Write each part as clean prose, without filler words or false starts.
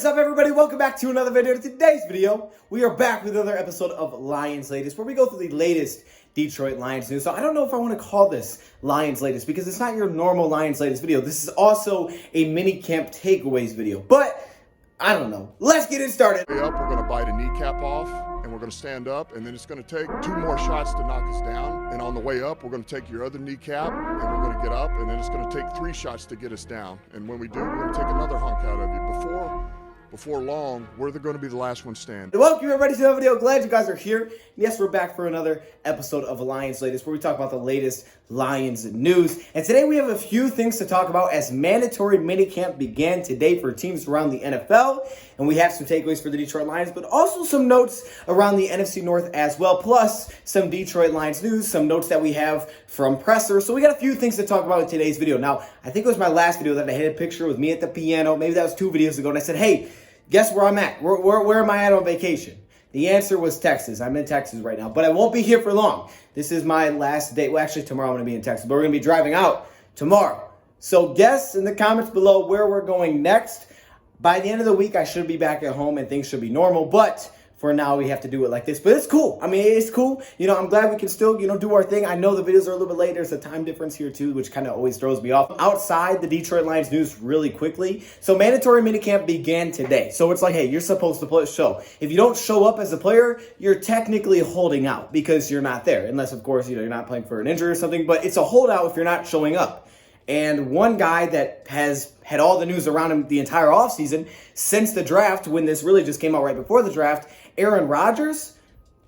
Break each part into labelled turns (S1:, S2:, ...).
S1: What is up, everybody? Welcome back to another video. In today's video, we are back with another episode of Lions Latest, where we go through the latest Detroit Lions news. So I don't know if I want to call this Lions Latest because it's not your normal Lions Latest video. This is also a mini camp takeaways video, but I don't know. Let's get it started.
S2: We're going to bite a kneecap off, and we're going to stand up, and then it's going to take 2 more shots to knock us down. And on the way up, we're going to take your other kneecap, and we're going to get up, and then it's going to take 3 shots to get us down. And when we do, we're going to take another hunk out of you. Before long, we're going to be the last one standing.
S1: Welcome everybody to the video. Glad you guys are here. Yes, we're back for another episode of Lions Latest, where we talk about the latest Lions news. And today we have a few things to talk about as mandatory minicamp began today for teams around the NFL. And we have some takeaways for the Detroit Lions, but also some notes around the NFC North as well, plus some Detroit Lions news, some notes that we have from Presser. So we got a few things to talk about in today's video. Now, I think it was my last video that I had a picture with me at the piano. Maybe that was 2 videos ago. And I said, hey, guess where I'm at? Where am I at on vacation? The answer was Texas. I'm in Texas right now, but I won't be here for long. This is my last day. Well, actually, tomorrow I'm going to be in Texas, but we're going to be driving out tomorrow. So guess in the comments below where we're going next. By the end of the week, I should be back at home and things should be normal, but for now, we have to do it like this. But it's cool. I mean, it's cool. You know, I'm glad we can still, do our thing. I know the videos are a little bit late. There's a time difference here, too, which kind of always throws me off. Outside the Detroit Lions news really quickly. So mandatory minicamp began today. So it's like, hey, you're supposed to play. So if you don't show up as a player, you're technically holding out because you're not there. Unless, of course, you're not playing for an injury or something. But it's a holdout if you're not showing up. And one guy that has had all the news around him the entire offseason since the draft, when this really just came out right before the draft, Aaron Rodgers,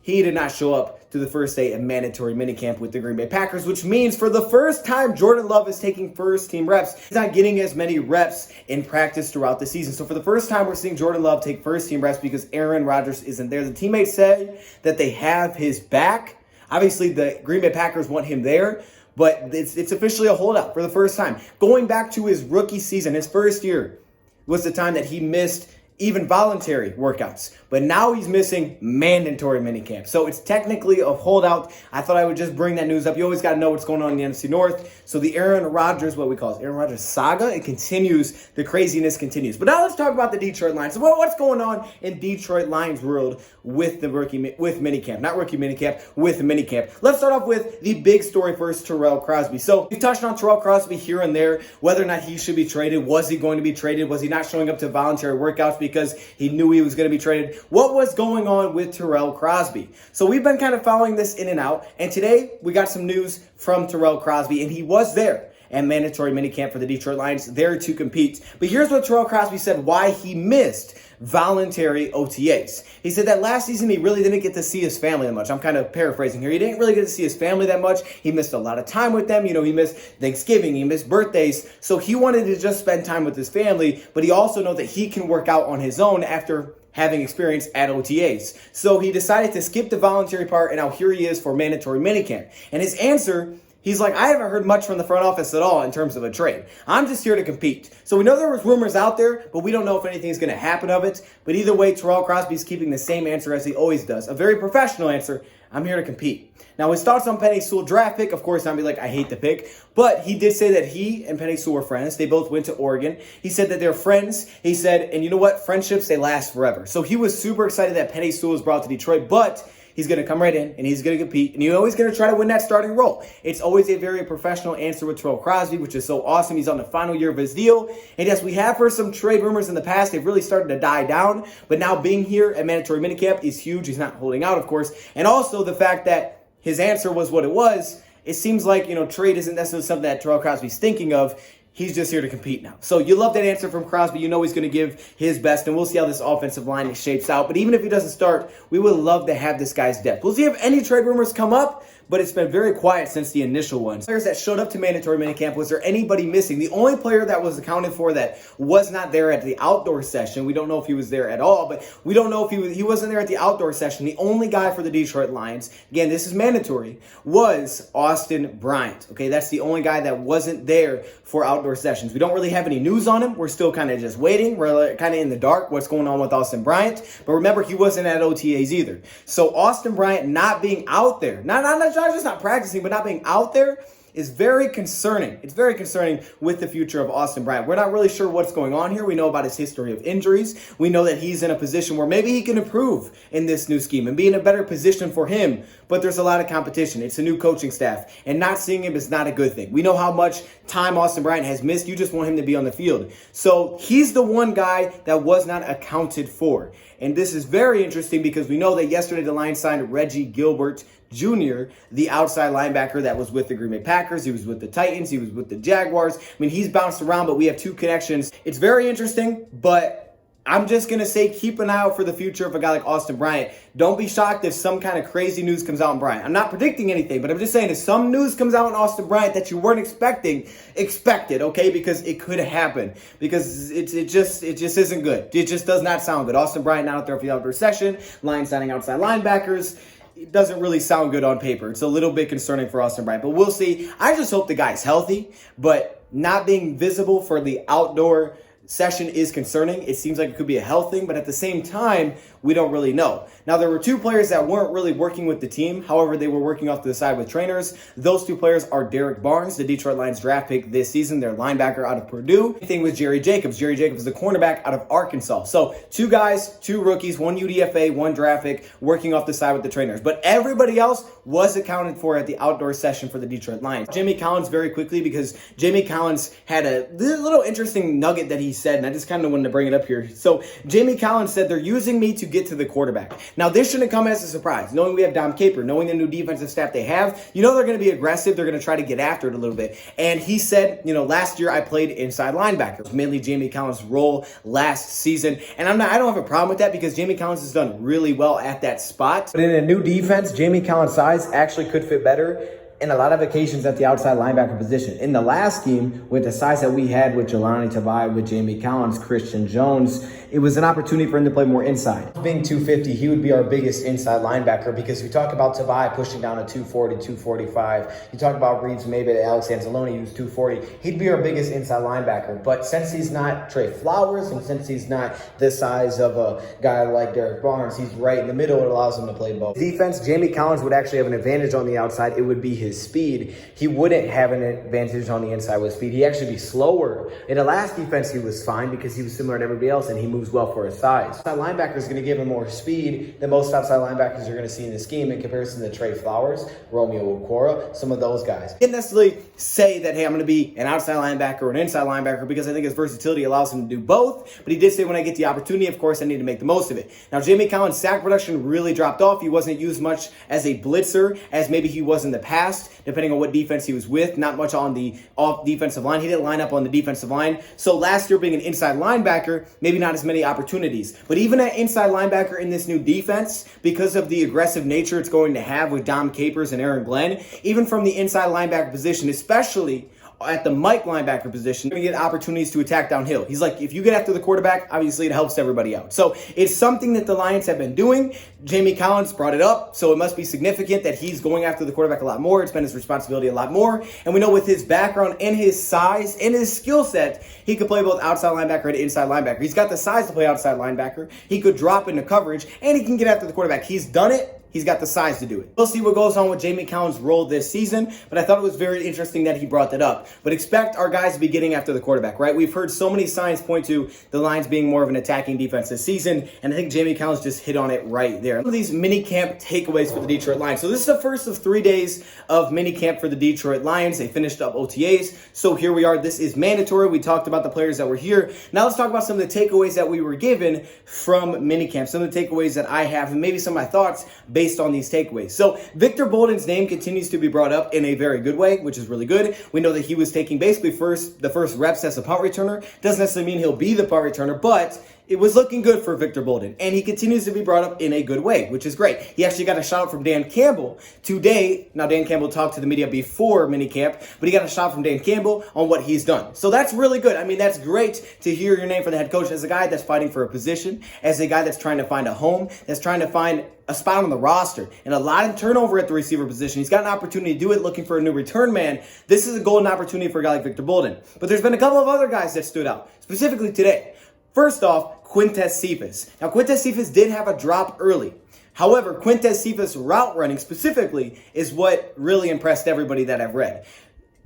S1: he did not show up to the first day of mandatory minicamp with the Green Bay Packers, which means for the first time, Jordan Love is taking first team reps. He's not getting as many reps in practice throughout the season. So for the first time, we're seeing Jordan Love take first team reps because Aaron Rodgers isn't there. The teammates say that they have his back. Obviously, the Green Bay Packers want him there, but it's officially a holdout for the first time. Going back to his rookie season, his first year was the time that he missed even voluntary workouts. But now he's missing mandatory minicamp. So it's technically a holdout. I thought I would just bring that news up. You always got to know what's going on in the NFC North. So the Aaron Rodgers, what we call it, Aaron Rodgers saga, it continues. The craziness continues. But now let's talk about the Detroit Lions. So what's going on in Detroit Lions world with the minicamp? Not rookie minicamp, with minicamp. Let's start off with the big story first, Terrell Crosby. So we've touched on Terrell Crosby here and there, whether or not he should be traded. Was he going to be traded? Was he not showing up to voluntary workouts because he knew he was going to be traded? What was going on with Terrell Crosby? So we've been kind of following this in and out, and today we got some news from Terrell Crosby, and he was there at mandatory minicamp for the Detroit Lions, there to compete. But here's what Terrell Crosby said why he missed voluntary OTAs. He said that last season he really didn't get to see his family that much. I'm kind of paraphrasing here. He didn't really get to see his family that much. He missed a lot of time with them. He missed Thanksgiving. He missed birthdays. So he wanted to just spend time with his family, but he also knows that he can work out on his own after having experience at OTAs. So he decided to skip the voluntary part, and now here he is for mandatory minicamp. And his answer, he's like, I haven't heard much from the front office at all in terms of a trade. I'm just here to compete. So we know there was rumors out there, but we don't know if anything is going to happen of it. But either way, Terrell Crosby is keeping the same answer as he always does. A very professional answer. I'm here to compete. Now, his thoughts on Penei Sewell draft pick, of course, I'd be like, I hate the pick. But he did say that he and Penei Sewell were friends. They both went to Oregon. He said that they're friends. He said, and you know what? Friendships, they last forever. So he was super excited that Penei Sewell was brought to Detroit, but he's going to come right in, and he's going to compete, and he's always going to try to win that starting role. It's always a very professional answer with Terrell Crosby, which is so awesome. He's on the final year of his deal. And yes, we have heard some trade rumors in the past. They've really started to die down. But now being here at mandatory minicamp is huge. He's not holding out, of course. And also the fact that his answer was what it was, it seems like, trade isn't necessarily something that Terrell Crosby's thinking of. He's just here to compete now. So you love that answer from Crosby. You know he's going to give his best, and we'll see how this offensive line shapes out. But even if he doesn't start, we would love to have this guy's depth. We'll see if any trade rumors come up, but it's been very quiet since the initial ones. Players that showed up to mandatory minicamp, was there anybody missing? The only player that was accounted for that was not there at the outdoor session, we don't know if he was there at all, but we don't know if he wasn't there at the outdoor session. The only guy for the Detroit Lions, again, this is mandatory, was Austin Bryant. Okay, that's the only guy that wasn't there for outdoor sessions. We don't really have any news on him. We're still kind of just waiting. We're kind of in the dark what's going on with Austin Bryant. But remember, he wasn't at OTAs either. So Austin Bryant not being out there, not just not practicing, but not being out there, is very concerning. It's very concerning with the future of Austin Bryant. We're not really sure what's going on here. We know about his history of injuries. We know that he's in a position where maybe he can improve in this new scheme and be in a better position for him. But there's a lot of competition. It's a new coaching staff. And not seeing him is not a good thing. We know how much time Austin Bryant has missed. You just want him to be on the field. So he's the one guy that was not accounted for. And this is very interesting because we know that yesterday the Lions signed Reggie Gilbert Jr., the outside linebacker that was with the Green Bay Packers. He was with the Titans. He was with the Jaguars. I mean, he's bounced around, but we have two connections. It's very interesting, but I'm just going to say keep an eye out for the future of a guy like Austin Bryant. Don't be shocked if some kind of crazy news comes out on Bryant. I'm not predicting anything, but I'm just saying if some news comes out on Austin Bryant that you weren't expecting, expect it, okay? Because it could happen. Because it just isn't good. It just does not sound good. Austin Bryant not out there for the outdoor session. Lions signing outside linebackers. It doesn't really sound good on paper. It's a little bit concerning for Austin Bryant, but we'll see. I just hope the guy's healthy, but not being visible for the outdoor session is concerning. It seems like it could be a health thing, but at the same time, we don't really know. Now, there were two players that weren't really working with the team. However, they were working off to the side with trainers. Those two players are Derrick Barnes, the Detroit Lions draft pick this season, their linebacker out of Purdue. Same thing with Jerry Jacobs. Jerry Jacobs is the cornerback out of Arkansas. So two guys, two rookies, one UDFA, one draft pick, working off the side with the trainers. But everybody else was accounted for at the outdoor session for the Detroit Lions. Jamie Collins very quickly, because Jamie Collins had a little interesting nugget that he said, and I just kind of wanted to bring it up here. So Jamie Collins said, they're using me to get to the quarterback. Now, this shouldn't come as a surprise. Knowing we have Dom Capers, knowing the new defensive staff they have, you know they're going to be aggressive. They're going to try to get after it a little bit. And he said, last year I played inside linebacker. It was mainly Jamie Collins' role last season. And I don't have a problem with that because Jamie Collins has done really well at that spot. But in a new defense, Jamie Collins' size actually could fit better in a lot of occasions at the outside linebacker position. In the last game, with the size that we had with Jelani Tavai, with Jamie Collins, Christian Jones, it was an opportunity for him to play more inside. Being 250, he would be our biggest inside linebacker because we talk about Tavai pushing down to 240, 245. You talk about Reeves, maybe Alex Anzalone, who's 240. He'd be our biggest inside linebacker. But since he's not Trey Flowers and since he's not the size of a guy like Derrick Barnes, he's right in the middle. It allows him to play both. Defense, Jamie Collins would actually have an advantage on the outside. It would be his speed. He wouldn't have an advantage on the inside with speed. He'd actually be slower. In the last defense, he was fine because he was similar to everybody else and he moves well for his size. Outside linebacker is going to give him more speed than most outside linebackers you're going to see in the scheme in comparison to Trey Flowers, Romeo Cora, some of those guys. He didn't necessarily say that, hey, I'm going to be an outside linebacker or an inside linebacker because I think his versatility allows him to do both. But he did say when I get the opportunity, of course, I need to make the most of it. Now, Jamie Collins' sack production really dropped off. He wasn't used much as a blitzer as maybe he was in the past, depending on what defense he was with. Not much on the off defensive line. He didn't line up on the defensive line. So last year being an inside linebacker, maybe not as many opportunities. But even at inside linebacker in this new defense, because of the aggressive nature it's going to have with Dom Capers and Aaron Glenn, even from the inside linebacker position, especially at the Mike linebacker position, you're going to get opportunities to attack downhill. He's like, if you get after the quarterback, obviously it helps everybody out. So it's something that the Lions have been doing. Jamie Collins brought it up, so it must be significant that he's going after the quarterback a lot more. It's been his responsibility a lot more. And we know with his background and his size and his skill set, he could play both outside linebacker and inside linebacker. He's got the size to play outside linebacker. He could drop into coverage, and he can get after the quarterback. He's done it. He's got the size to do it. We'll see what goes on with Jamie Collins' role this season, but I thought it was very interesting that he brought that up. But expect our guys to be getting after the quarterback, right? We've heard so many signs point to the Lions being more of an attacking defense this season, and I think Jamie Collins just hit on it right there. Some of these mini camp takeaways for the Detroit Lions. So this is the first of 3 days of mini camp for the Detroit Lions. They finished up OTAs, so here we are. This is mandatory. We talked about the players that were here. Now let's talk about some of the takeaways that we were given from mini camp, some of the takeaways that I have, and maybe some of my thoughts based on these takeaways. So Victor Bolden's name continues to be brought up in a very good way, which is really good. We know that he was taking basically the first reps as a punt returner. Doesn't necessarily mean he'll be the punt returner, but it was looking good for Victor Bolden, and he continues to be brought up in a good way, which is great. He actually got a shout out from Dan Campbell today. Now, Dan Campbell talked to the media before minicamp, but he got a shout from Dan Campbell on what he's done. So that's really good. I mean, that's great to hear your name for the head coach as a guy that's fighting for a position, as a guy that's trying to find a home, that's trying to find a spot on the roster, and a lot of turnover at the receiver position. He's got an opportunity to do it, looking for a new return man. This is a golden opportunity for a guy like Victor Bolden. But there's been a couple of other guys that stood out, specifically today. First off, Quintez Cephas. Now, Quintez Cephas did have a drop early. However, Quintez Cephas' route running specifically is what really impressed everybody that I've read.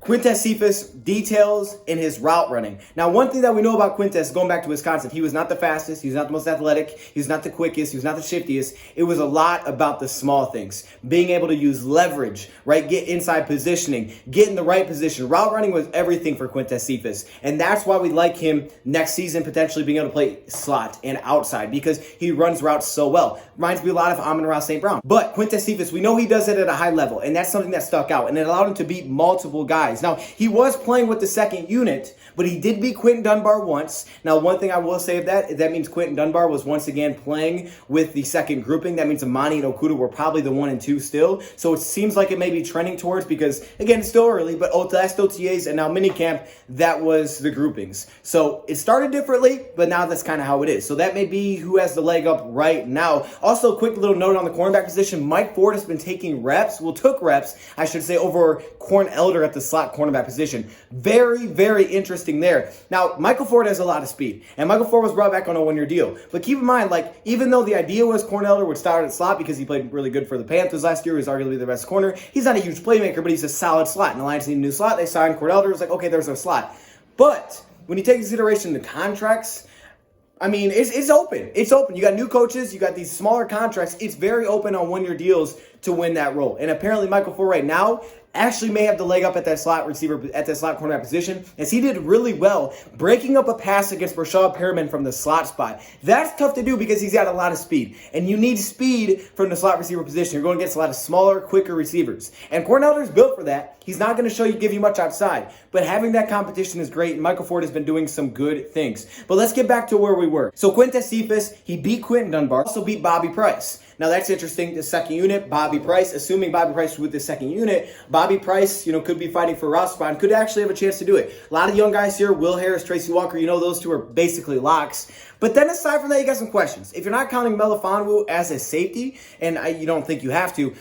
S1: Quintez Cephas details in his route running. Now, one thing that we know about Quintez, going back to Wisconsin, he was not the fastest, he was not the most athletic, he was not the quickest, he was not the shiftiest. It was a lot about the small things. Being able to use leverage, right? Get inside positioning, get in the right position. Route running was everything for Quintez Cephas. And that's why we like him next season potentially being able to play slot and outside because he runs routes so well. Reminds me a lot of Amon-Ra St. Brown. But Quintez Cephas, we know he does it at a high level, and that's something that stuck out, and it allowed him to beat multiple guys. Now, he was playing with the second unit, but he did beat Quentin Dunbar once. Now, one thing I will say of that means Quentin Dunbar was once again playing with the second grouping. That means Amani and Okudah were probably the 1 and 2 still. So it seems like it may be trending towards, because, again, it's still early, but last OTAs and now minicamp, that was the groupings. So it started differently, but now that's kind of how it is. So that may be who has the leg up right now. Also, quick little note on the cornerback position. Mike Ford has been taking reps, took reps, I should say, over Corn Elder at the slot cornerback position. Very, very interesting there. Now, Michael Ford has a lot of speed, and Michael Ford was brought back on a 1-year deal. But keep in mind, even though the idea was Corn Elder would start at slot because he played really good for the Panthers last year, he was arguably the best corner. He's not a huge playmaker, but he's a solid slot. And the Lions need a new slot. They signed Corn Elder. It was like, okay, there's our slot. But when you take into consideration the contracts, I mean, it's open. It's open. You got new coaches. You got these smaller contracts. It's very open on 1-year deals to win that role. And apparently Michael Ford right now actually may have the leg up at that slot receiver, at that slot cornerback position, as he did really well breaking up a pass against Rashad Perriman from the slot spot. That's tough to do because he's got a lot of speed, and you need speed from the slot receiver position. You're going against a lot of smaller, quicker receivers, and Corn Elder's built for that. He's not going to give you much outside, but having that competition is great, and Michael Ford has been doing some good things. But let's get back to where we were. So Quintez Cephas, he beat Quentin Dunbar, also beat Bobby Price. Now, that's interesting. The second unit, Bobby Price, assuming Bobby Price was with the second unit, Bobby Price, could be fighting for a roster spot and could actually have a chance to do it. A lot of young guys here, Will Harris, Tracy Walker, those two are basically locks. But then aside from that, you got some questions. If you're not counting Melifonwu as a safety, and you don't think you have to,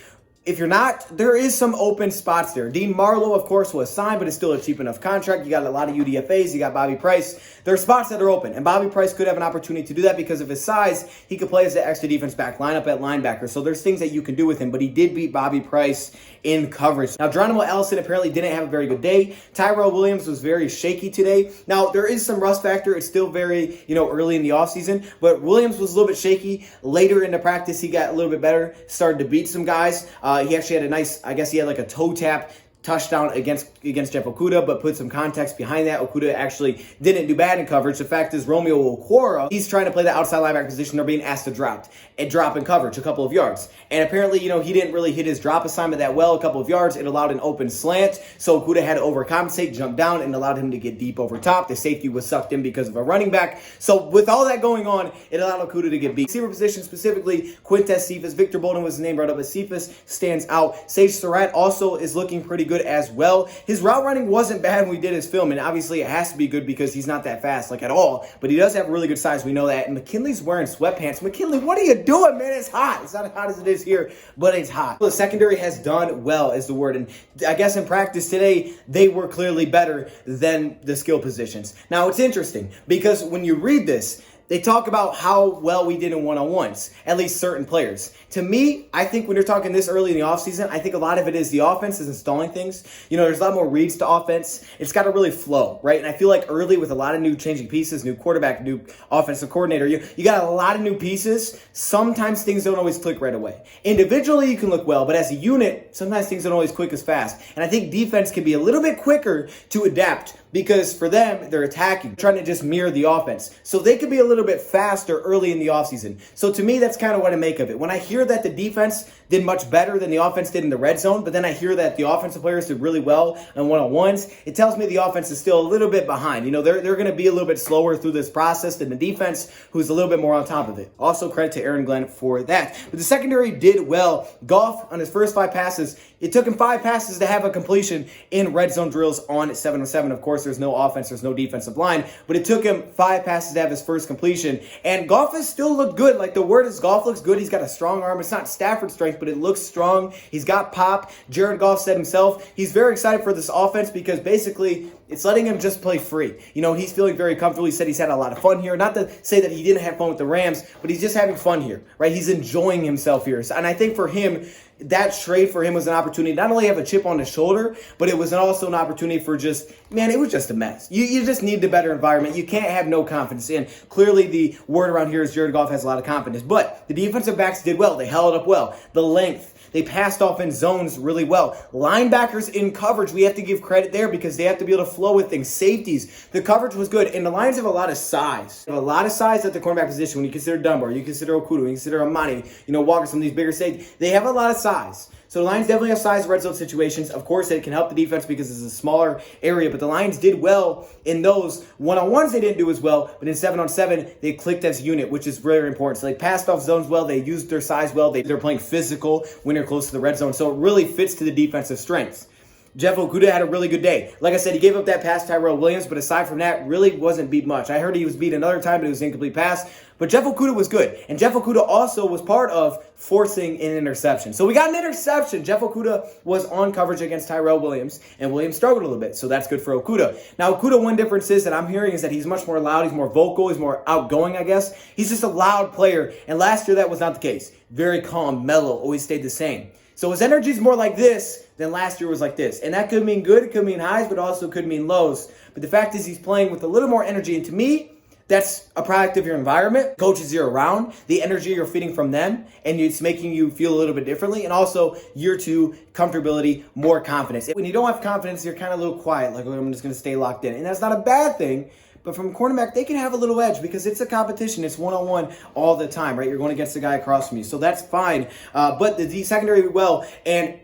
S1: if you're not, there is some open spots there. Dean Marlowe, of course, was signed, but it's still a cheap enough contract. You got a lot of UDFAs. You got Bobby Price. There are spots that are open, and Bobby Price could have an opportunity to do that because of his size. He could play as the extra defense back, line up at linebacker. So there's things that you can do with him, but he did beat Bobby Price in coverage. Now, Geronimo Allison apparently didn't have a very good day. Tyrell Williams was very shaky today. Now, there is some rust factor. It's still very, early in the offseason, but Williams was a little bit shaky. Later in the practice, he got a little bit better, started to beat some guys. He actually had a nice, he had like a toe tap touchdown against Jeff Okudah, but put some context behind that. Okudah actually didn't do bad in coverage. The fact is, Romeo Cora, he's trying to play the outside linebacker position. They're being asked to drop in coverage a couple of yards. And apparently, he didn't really hit his drop assignment that well, a couple of yards. It allowed an open slant. So Okudah had to overcompensate, jump down, and allowed him to get deep over top. The safety was sucked in because of a running back. So with all that going on, it allowed Okudah to get beat. Receiver position specifically, Quintez Cephas. Victor Bolden was his name brought up, but Cephas stands out. Sage Surratt also is looking pretty good as well. His route running wasn't bad when we did his film, and obviously it has to be good because he's not that fast, at all, but he does have really good size. We know that. And McKinley's wearing sweatpants. McKinley, what are you doing, man? It's hot. It's not as hot as it is here, but it's hot. The secondary has done well, is the word, and I guess in practice today, they were clearly better than the skill positions. Now, it's interesting because when you read this, they talk about how well we did in one-on-ones, at least certain players. To me, I think when you're talking this early in the offseason, I think a lot of it is the offense is installing things. There's a lot more reads to offense. It's got to really flow, right? And I feel like early with a lot of new changing pieces, new quarterback, new offensive coordinator, you got a lot of new pieces. Sometimes things don't always click right away. Individually, you can look well, but as a unit, sometimes things don't always click as fast. And I think defense can be a little bit quicker to adapt because for them, they're attacking, trying to just mirror the offense. So they could be a little bit faster early in the offseason. So to me, that's kind of what I make of it. When I hear that the defense did much better than the offense did in the red zone, but then I hear that the offensive players did really well in one-on-ones, it tells me the offense is still a little bit behind. They're going to be a little bit slower through this process than the defense, who's a little bit more on top of it. Also, credit to Aaron Glenn for that. But the secondary did well. Goff, on his first 5 passes, it took him 5 passes to have a completion in red zone drills on 7-on-7. Of course, there's no offense, there's no defensive line, but it took him 5 passes to have his first completion. And Goff has still looked good. The word is Goff looks good. He's got a strong arm. It's not Stafford strength, but it looks strong. He's got pop. Jared Goff said himself, he's very excited for this offense because basically it's letting him just play free. He's feeling very comfortable. He said he's had a lot of fun here. Not to say that he didn't have fun with the Rams, but he's just having fun here, right? He's enjoying himself here. And I think for him, that trade for him was an opportunity not only to have a chip on his shoulder, but it was also an opportunity for just, man, it was just a mess. You just need the better environment. You can't have no confidence. And clearly the word around here is Jared Goff has a lot of confidence. But the defensive backs did well. They held up well. The length. They passed off in zones really well. Linebackers in coverage, we have to give credit there because they have to be able to flow with things. Safeties, the coverage was good. And the Lions have a lot of size. They have a lot of size at the cornerback position. When you consider Dunbar, you consider Okudah, when you consider Amani, Walker, some of these bigger safeties. They have a lot of size. So the Lions definitely have size in red zone situations. Of course, it can help the defense because it's a smaller area, but the Lions did well in those. One-on-ones they didn't do as well, but in 7-on-7, they clicked as a unit, which is very important. So they passed off zones well. They used their size well. They're playing physical when they're close to the red zone. So it really fits to the defensive strengths. Jeff Okudah had a really good day. Like I said, he gave up that pass to Tyrell Williams, but aside from that, really wasn't beat much. I heard he was beat another time, but it was an incomplete pass. But Jeff Okudah was good. And Jeff Okudah also was part of forcing an interception. So we got an interception. Jeff Okudah was on coverage against Tyrell Williams, and Williams struggled a little bit. So that's good for Okudah. Now, Okudah, one difference is that I'm hearing is that he's much more loud. He's more vocal. He's more outgoing, I guess. He's just a loud player. And last year, that was not the case. Very calm, mellow, always stayed the same. So his energy is more like this than last year was like this. And that could mean good, it could mean highs, but also could mean lows. But the fact is he's playing with a little more energy. And to me, that's a product of your environment, coaches you're around, the energy you're feeding from them, and it's making you feel a little bit differently. And also, year two, comfortability, more confidence. When you don't have confidence, you're kind of a little quiet, like, I'm just going to stay locked in. And that's not a bad thing. But from cornerback, they can have a little edge because it's a competition. It's one-on-one all the time, right? You're going against the guy across from you. So that's fine. But the secondary well. And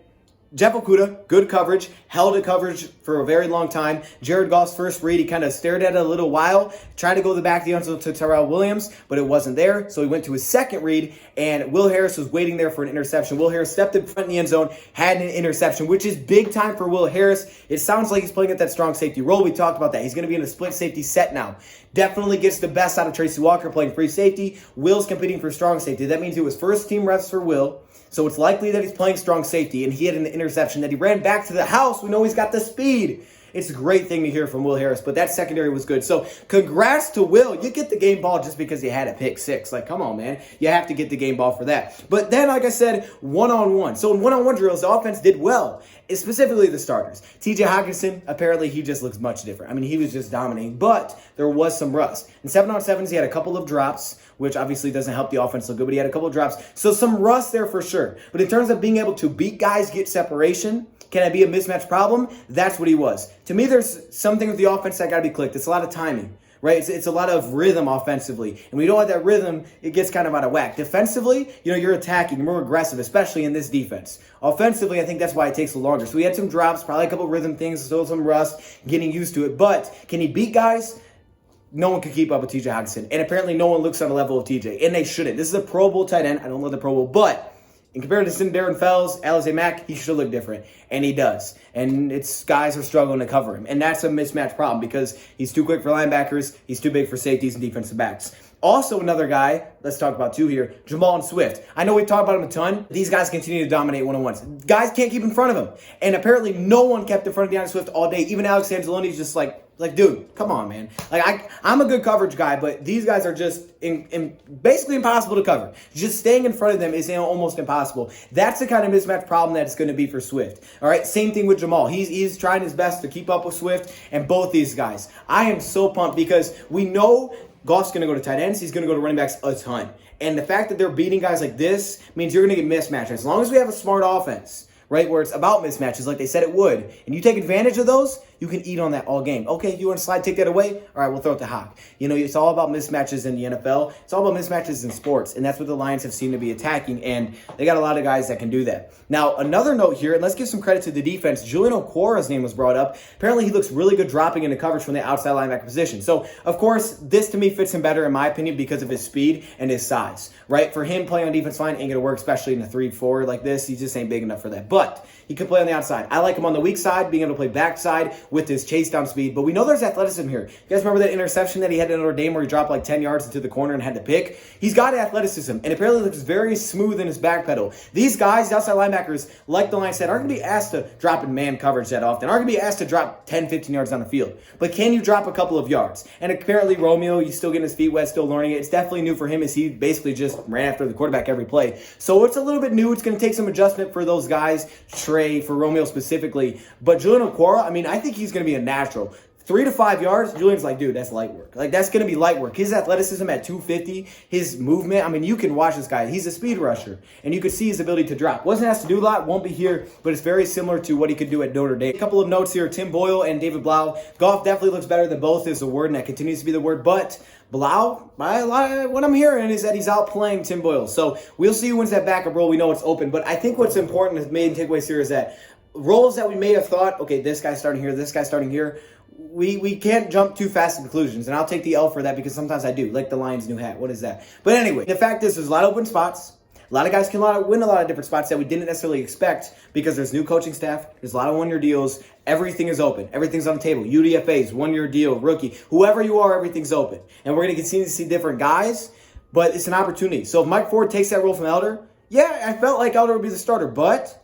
S1: Jeff Okudah, good coverage, held a coverage for a very long time. Jared Goff's first read, he kind of stared at it a little while, tried to go the back of the end zone to Tyrell Williams, but it wasn't there. So he went to his second read, and Will Harris was waiting there for an interception. Will Harris stepped in front of the end zone, had an interception, which is big time for Will Harris. It sounds like he's playing at that strong safety role. We talked about that. He's going to be in a split safety set now. Definitely gets the best out of Tracy Walker playing free safety. Will's competing for strong safety. That means it was first team reps for Will. So it's likely that he's playing strong safety, and he had an interception that he ran back to the house. We know he's got the speed. It's a great thing to hear from Will Harris, but that secondary was good. So congrats to Will. You get the game ball just because you had a pick six. Like, come on, man. You have to get the game ball for that. But then, like I said, one-on-one. So in one-on-one drills, the offense did well, specifically the starters. TJ Hawkinson, apparently he just looks much different. I mean, he was just dominating, but there was some rust. In 7-on-7s, he had a couple of drops, which obviously doesn't help the offense look good, but he had a couple of drops. So some rust there for sure. But in terms of being able to beat guys, get separation, can it be a mismatch problem? That's what he was. To me, there's something with the offense that got to be clicked. It's a lot of timing, right? It's a lot of rhythm offensively. And when you don't have that rhythm, it gets kind of out of whack. Defensively, you're attacking, you're more aggressive, especially in this defense. Offensively, I think that's why it takes a little longer. So we had some drops, probably a couple of rhythm things, still some rust, getting used to it. But can he beat guys? No one could keep up with TJ Hawkinson. And apparently no one looks on the level of TJ. And they shouldn't. This is a Pro Bowl tight end. I don't love the Pro Bowl, but in comparison to Darren Fells, Alize Mack, he should look different. And he does. And guys are struggling to cover him. And that's a mismatch problem because he's too quick for linebackers, he's too big for safeties and defensive backs. Also, another guy, let's talk about two here, Jamal and Swift. I know we talk about him a ton. These guys continue to dominate one-on-ones. Guys can't keep in front of him. And apparently no one kept in front of DeAndre Swift all day. Even Alex Anzalone's just like, dude, come on, man. Like, I'm a good coverage guy, but these guys are just basically impossible to cover. Just staying in front of them is almost impossible. That's the kind of mismatch problem that it's going to be for Swift. All right, same thing with Jamal. He's trying his best to keep up with Swift and both these guys. I am so pumped because we know Goff's going to go to tight ends. He's going to go to running backs a ton. And the fact that they're beating guys like this means you're going to get mismatches. As long as we have a smart offense, right, where it's about mismatches like they said it would, and you take advantage of those, you can eat on that all game. Okay, you want to slide, take that away? All right, we'll throw it to Hawk. It's all about mismatches in the NFL. It's all about mismatches in sports, and that's what the Lions have seemed to be attacking, and they got a lot of guys that can do that. Now, another note here, and let's give some credit to the defense. Giuliano Cora's name was brought up. Apparently, he looks really good dropping into coverage from the outside linebacker position. So, of course, this to me fits him better, in my opinion, because of his speed and his size, right? For him, playing on defense line ain't going to work, especially in a 3-4 like this. He just ain't big enough for that. But but he could play on the outside. I like him on the weak side, being able to play backside with his chase down speed. But we know there's athleticism here. You guys remember that interception that he had in Notre Dame where he dropped like 10 yards into the corner and had to pick? He's got athleticism, and apparently looks very smooth in his back pedal. These guys, the outside linebackers, like the line said, aren't going to be asked to drop in man coverage that often, aren't going to be asked to drop 10, 15 yards on the field. But can you drop a couple of yards? And apparently Romeo, he's still getting his feet wet, still learning it. It's definitely new for him as he basically just ran after the quarterback every play. So it's a little bit new. It's going to take some adjustment for those guys, Trey, for Romeo specifically. But Giuliano Cora, I mean, I think he's going to be a natural. 3 to 5 yards, Julian's like, dude, that's light work. Like, that's going to be light work. His athleticism at 250, his movement, I mean, you can watch this guy. He's a speed rusher, and you can see his ability to drop. Wasn't asked to do a lot, won't be here, but it's very similar to what he could do at Notre Dame. A couple of notes here, Tim Boyle and David Blau. Golf definitely looks better than both is the word, and that continues to be the word, but Blau, what I'm hearing is that he's outplaying Tim Boyle. So we'll see who wins that backup role. We know it's open, but I think what's important, the main takeaways here is that roles that we may have thought, okay, this guy's starting here, this guy's starting here, we can't jump too fast to conclusions, and I'll take the L for that because sometimes I do, like the Lions' new hat. What is that? But anyway, the fact is there's a lot of open spots. A lot of guys can win a lot of different spots that we didn't necessarily expect because there's new coaching staff. There's a lot of one-year deals. Everything is open. Everything's on the table. UDFAs, one-year deal, rookie. Whoever you are, everything's open. And we're going to continue to see different guys, but it's an opportunity. So if Mike Ford takes that role from Elder, yeah, I felt like Elder would be the starter, but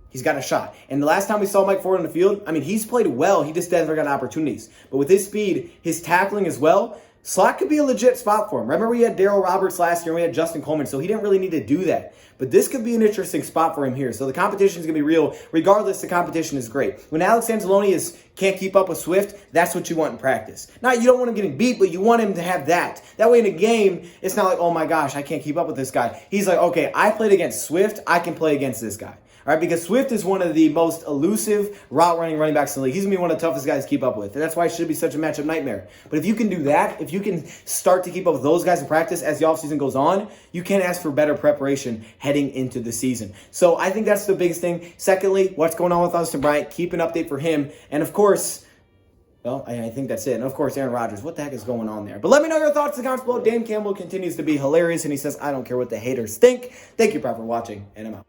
S1: he's got a shot. And the last time we saw Mike Ford on the field, I mean, he's played well. He just never got opportunities. But with his speed, his tackling as well, slot could be a legit spot for him. Remember, we had Darryl Roberts last year, and we had Justin Coleman, so he didn't really need to do that. But this could be an interesting spot for him here. So the competition is going to be real. Regardless, the competition is great. When Alex Anzalone can't keep up with Swift, that's what you want in practice. Not you don't want him getting beat, but you want him to have that. That way in a game, it's not like, oh my gosh, I can't keep up with this guy. He's like, okay, I played against Swift, I can play against this guy. All right, because Swift is one of the most elusive running backs in the league. He's going to be one of the toughest guys to keep up with. And that's why it should be such a matchup nightmare. But if you can do that, if you can start to keep up with those guys in practice as the offseason goes on, you can't ask for better preparation heading into the season. So I think that's the biggest thing. Secondly, what's going on with Austin Bryant? Keep an update for him. And of course, well, I think that's it. And of course, Aaron Rodgers. What the heck is going on there? But let me know your thoughts in the comments below. Dan Campbell continues to be hilarious, and he says, I don't care what the haters think. Thank you, Brad, for watching, and I'm out.